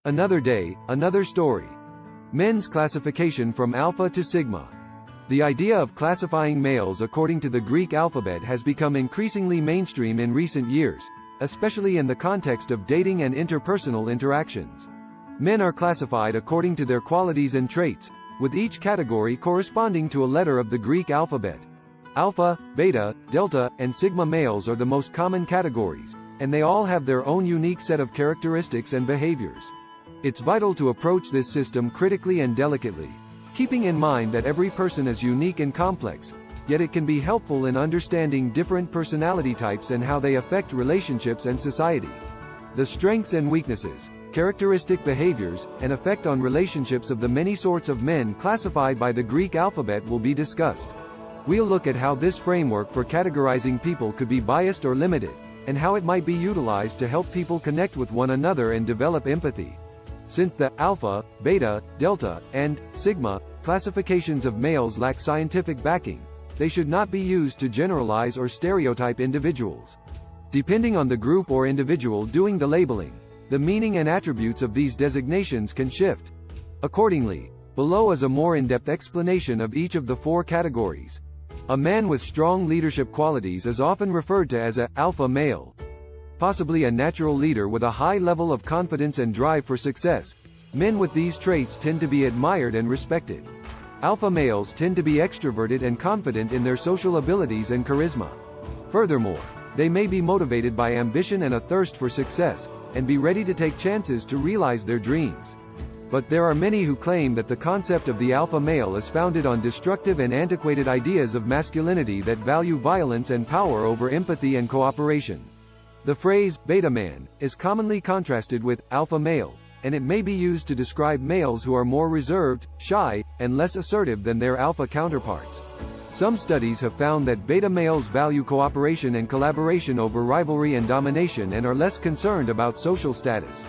Another day, another story. Men's classification from alpha to sigma. The idea of classifying males according to the Greek alphabet has become increasingly mainstream in recent years, especially in the context of dating and interpersonal interactions. Men are classified according to their qualities and traits, with each category corresponding to a letter of the Greek alphabet. Alpha, beta, delta, and sigma males are the most common categories, and they all have their own unique set of characteristics and behaviors. It's vital to approach this system critically and delicately, keeping in mind that every person is unique and complex, yet it can be helpful in understanding different personality types and how they affect relationships and society. The strengths and weaknesses, characteristic behaviors, and effect on relationships of the many sorts of men classified by the Greek alphabet will be discussed. We'll look at how this framework for categorizing people could be biased or limited, and how it might be utilized to help people connect with one another and develop empathy. Since the alpha, beta, delta, and sigma classifications of males lack scientific backing, they should not be used to generalize or stereotype individuals. Depending on the group or individual doing the labeling, the meaning and attributes of these designations can shift. Accordingly, below is a more in-depth explanation of each of the four categories. A man with strong leadership qualities is often referred to as an alpha male. Possibly a natural leader with a high level of confidence and drive for success. Men with these traits tend to be admired and respected. Alpha males tend to be extroverted and confident in their social abilities and charisma. Furthermore, they may be motivated by ambition and a thirst for success, and be ready to take chances to realize their dreams. But there are many who claim that the concept of the alpha male is founded on destructive and antiquated ideas of masculinity that value violence and power over empathy and cooperation. The phrase, beta man, is commonly contrasted with alpha male, and it may be used to describe males who are more reserved, shy, and less assertive than their alpha counterparts. Some studies have found that beta males value cooperation and collaboration over rivalry and domination and are less concerned about social status.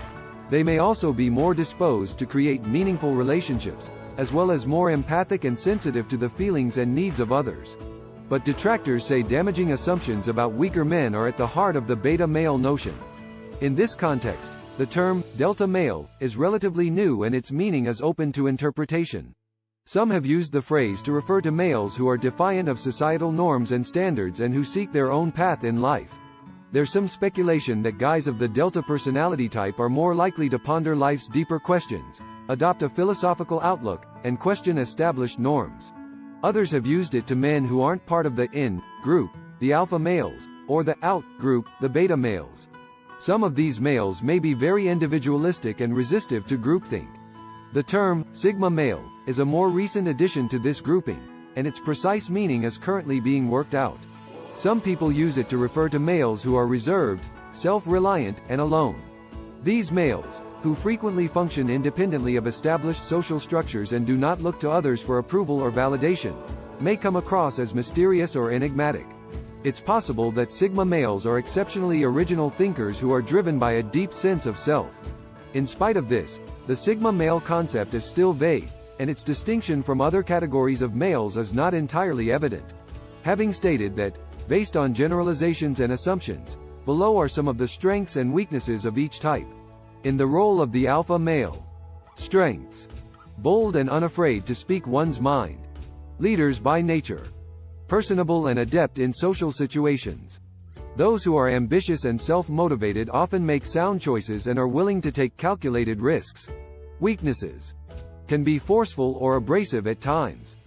They may also be more disposed to create meaningful relationships, as well as more empathic and sensitive to the feelings and needs of others. But detractors say damaging assumptions about weaker men are at the heart of the beta male notion. In this context, the term delta male is relatively new and its meaning is open to interpretation. Some have used the phrase to refer to males who are defiant of societal norms and standards and who seek their own path in life. There's some speculation that guys of the delta personality type are more likely to ponder life's deeper questions, adopt a philosophical outlook, and question established norms. Others have used it to men who aren't part of the in group, the alpha males, or the out group, the beta males. Some of these males may be very individualistic and resistive to groupthink. The term sigma male is a more recent addition to this grouping, and its precise meaning is currently being worked out. Some people use it to refer to males who are reserved, self-reliant, and alone. These males, who frequently function independently of established social structures and do not look to others for approval or validation, may come across as mysterious or enigmatic. It's possible that sigma males are exceptionally original thinkers who are driven by a deep sense of self. In spite of this, the sigma male concept is still vague, and its distinction from other categories of males is not entirely evident. Having stated that, based on generalizations and assumptions, below are some of the strengths and weaknesses of each type. In the role of the alpha male. Strengths. Bold and unafraid to speak one's mind. Leaders by nature. Personable and adept in social situations. Those who are ambitious and self-motivated often make sound choices and are willing to take calculated risks. Weaknesses. Can be forceful or abrasive at times.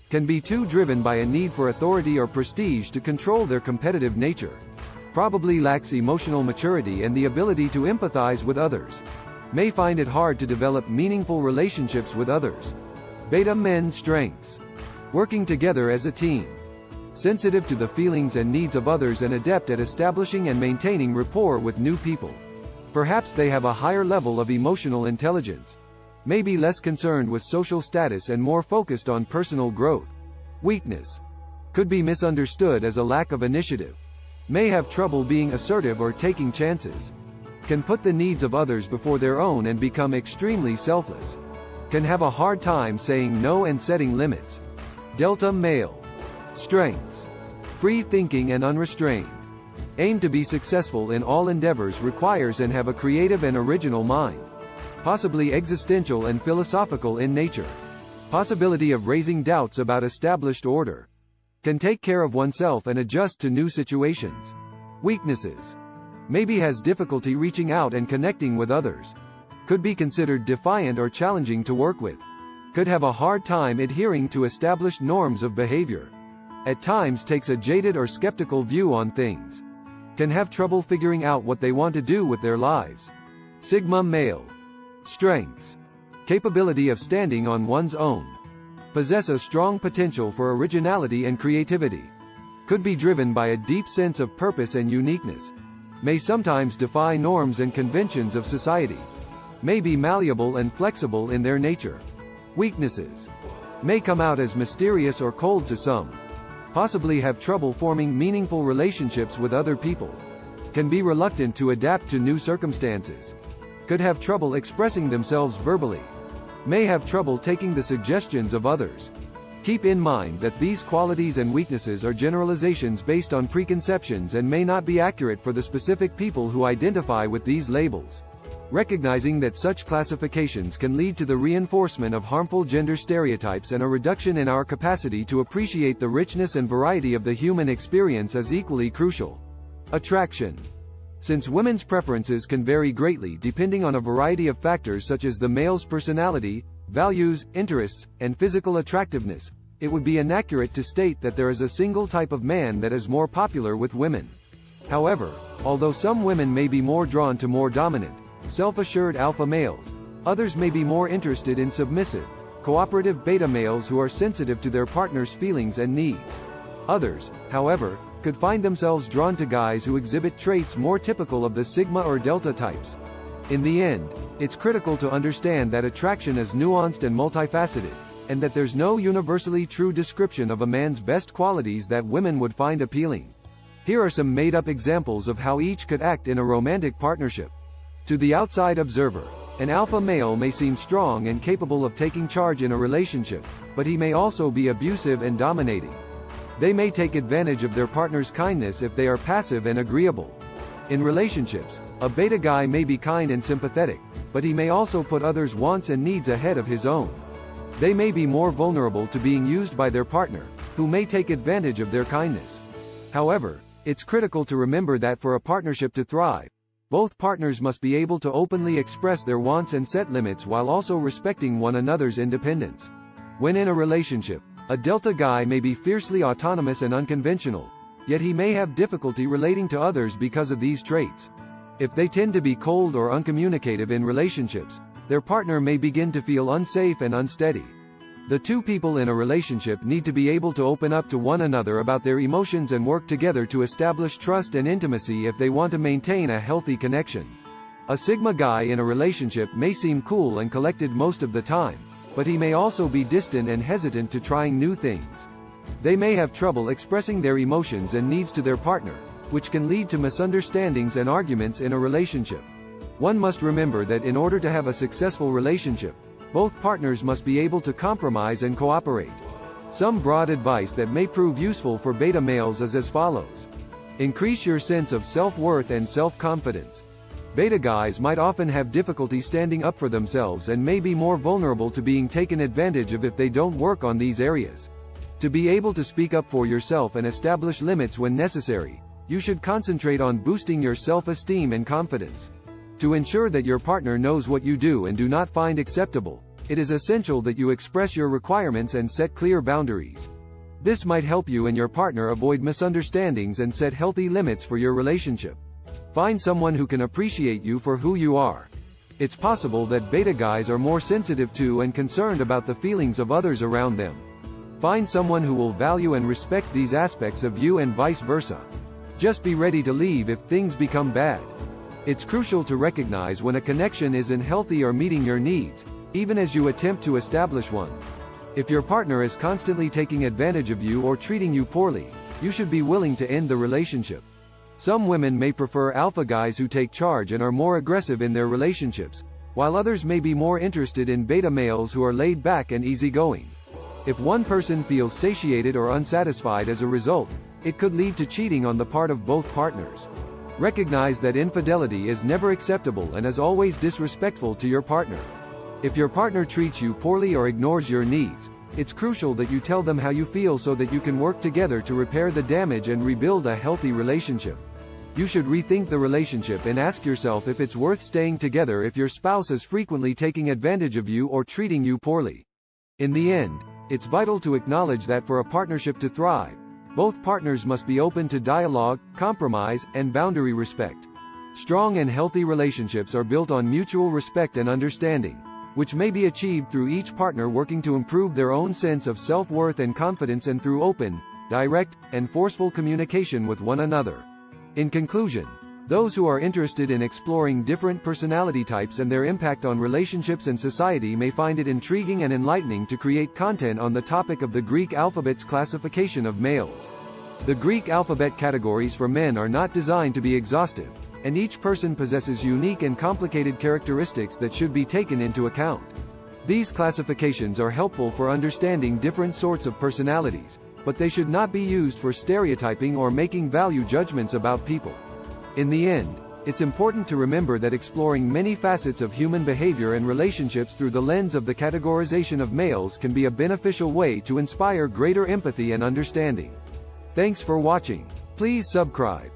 Can be too driven by a need for authority or prestige to control their competitive nature. Probably lacks emotional maturity and the ability to empathize with others. May find it hard to develop meaningful relationships with others. Beta men strengths. Working together as a team. Sensitive to the feelings and needs of others and adept at establishing and maintaining rapport with new people. Perhaps they have a higher level of emotional intelligence. May be less concerned with social status and more focused on personal growth. Weakness. Could be misunderstood as a lack of initiative. May have trouble being assertive or taking chances. Can put the needs of others before their own and become extremely selfless. Can have a hard time saying no and setting limits. Delta male. Strengths. Free thinking and unrestrained. Aim to be successful in all endeavors requires and have a creative and original mind. possibly existential and philosophical in nature. Possibility of raising doubts about established order. Can take care of oneself and adjust to new situations. Weaknesses. Maybe has difficulty reaching out and connecting with others. Could be considered defiant or challenging to work with. Could have a hard time adhering to established norms of behavior. At times takes a jaded or skeptical view on things. Can have trouble figuring out what they want to do with their lives. Sigma male. Strengths. Capability of standing on one's own. Possess a strong potential for originality and creativity. Could be driven by a deep sense of purpose and uniqueness. May sometimes defy norms and conventions of society. May be malleable and flexible in their nature. Weaknesses. May come out as mysterious or cold to some. Possibly have trouble forming meaningful relationships with other people. Can be reluctant to adapt to new circumstances. Could have trouble expressing themselves verbally. May have trouble taking the suggestions of others. Keep in mind that these qualities and weaknesses are generalizations based on preconceptions and may not be accurate for the specific people who identify with these labels. Recognizing that such classifications can lead to the reinforcement of harmful gender stereotypes and a reduction in our capacity to appreciate the richness and variety of the human experience is equally crucial. Attraction. Since women's preferences can vary greatly depending on a variety of factors such as the male's personality, values, interests, and physical attractiveness, it would be inaccurate to state that there is a single type of man that is more popular with women. However, although some women may be more drawn to more dominant, self-assured alpha males, others may be more interested in submissive, cooperative beta males who are sensitive to their partner's feelings and needs. Others, however, could find themselves drawn to guys who exhibit traits more typical of the sigma or delta types. In the end, it's critical to understand that attraction is nuanced and multifaceted, and that there's no universally true description of a man's best qualities that women would find appealing. Here are some made-up examples of how each could act in a romantic partnership. To the outside observer, an alpha male may seem strong and capable of taking charge in a relationship, but he may also be abusive and dominating. They may take advantage of their partner's kindness if they are passive and agreeable. In relationships, a beta guy may be kind and sympathetic, but he may also put others' wants and needs ahead of his own. They may be more vulnerable to being used by their partner, who may take advantage of their kindness. However, it's critical to remember that for a partnership to thrive, both partners must be able to openly express their wants and set limits while also respecting one another's independence. When in a relationship, a delta guy may be fiercely autonomous and unconventional, yet he may have difficulty relating to others because of these traits. If they tend to be cold or uncommunicative in relationships, their partner may begin to feel unsafe and unsteady. The two people in a relationship need to be able to open up to one another about their emotions and work together to establish trust and intimacy if they want to maintain a healthy connection. A sigma guy in a relationship may seem cool and collected most of the time, but he may also be distant and hesitant to trying new things. They may have trouble expressing their emotions and needs to their partner, which can lead to misunderstandings and arguments in a relationship. One must remember that in order to have a successful relationship, both partners must be able to compromise and cooperate. Some broad advice that may prove useful for beta males is as follows. Increase your sense of self-worth and self-confidence. Beta guys might often have difficulty standing up for themselves and may be more vulnerable to being taken advantage of if they don't work on these areas. To be able to speak up for yourself and establish limits when necessary, you should concentrate on boosting your self-esteem and confidence. To ensure that your partner knows what you do and do not find acceptable, it is essential that you express your requirements and set clear boundaries. This might help you and your partner avoid misunderstandings and set healthy limits for your relationship. Find someone who can appreciate you for who you are. It's possible that beta guys are more sensitive to and concerned about the feelings of others around them. Find someone who will value and respect these aspects of you and vice versa. Just be ready to leave if things become bad. It's crucial to recognize when a connection isn't healthy or meeting your needs, even as you attempt to establish one. If your partner is constantly taking advantage of you or treating you poorly, you should be willing to end the relationship. Some women may prefer alpha guys who take charge and are more aggressive in their relationships, while others may be more interested in beta males who are laid back and easygoing. If one person feels satiated or unsatisfied as a result, it could lead to cheating on the part of both partners. Recognize that infidelity is never acceptable and is always disrespectful to your partner. If your partner treats you poorly or ignores your needs, it's crucial that you tell them how you feel so that you can work together to repair the damage and rebuild a healthy relationship. You should rethink the relationship and ask yourself if it's worth staying together if your spouse is frequently taking advantage of you or treating you poorly. In the end, it's vital to acknowledge that for a partnership to thrive, both partners must be open to dialogue, compromise, and boundary respect. Strong and healthy relationships are built on mutual respect and understanding, which may be achieved through each partner working to improve their own sense of self-worth and confidence and through open, direct, and forceful communication with one another. In conclusion, those who are interested in exploring different personality types and their impact on relationships and society may find it intriguing and enlightening to create content on the topic of the Greek alphabet's classification of males. The Greek alphabet categories for men are not designed to be exhaustive, and each person possesses unique and complicated characteristics that should be taken into account. These classifications are helpful for understanding different sorts of personalities, but they should not be used for stereotyping or making value judgments about people. In the end, it's important to remember that exploring many facets of human behavior and relationships through the lens of the categorization of males can be a beneficial way to inspire greater empathy and understanding. Thanks for watching. Please subscribe.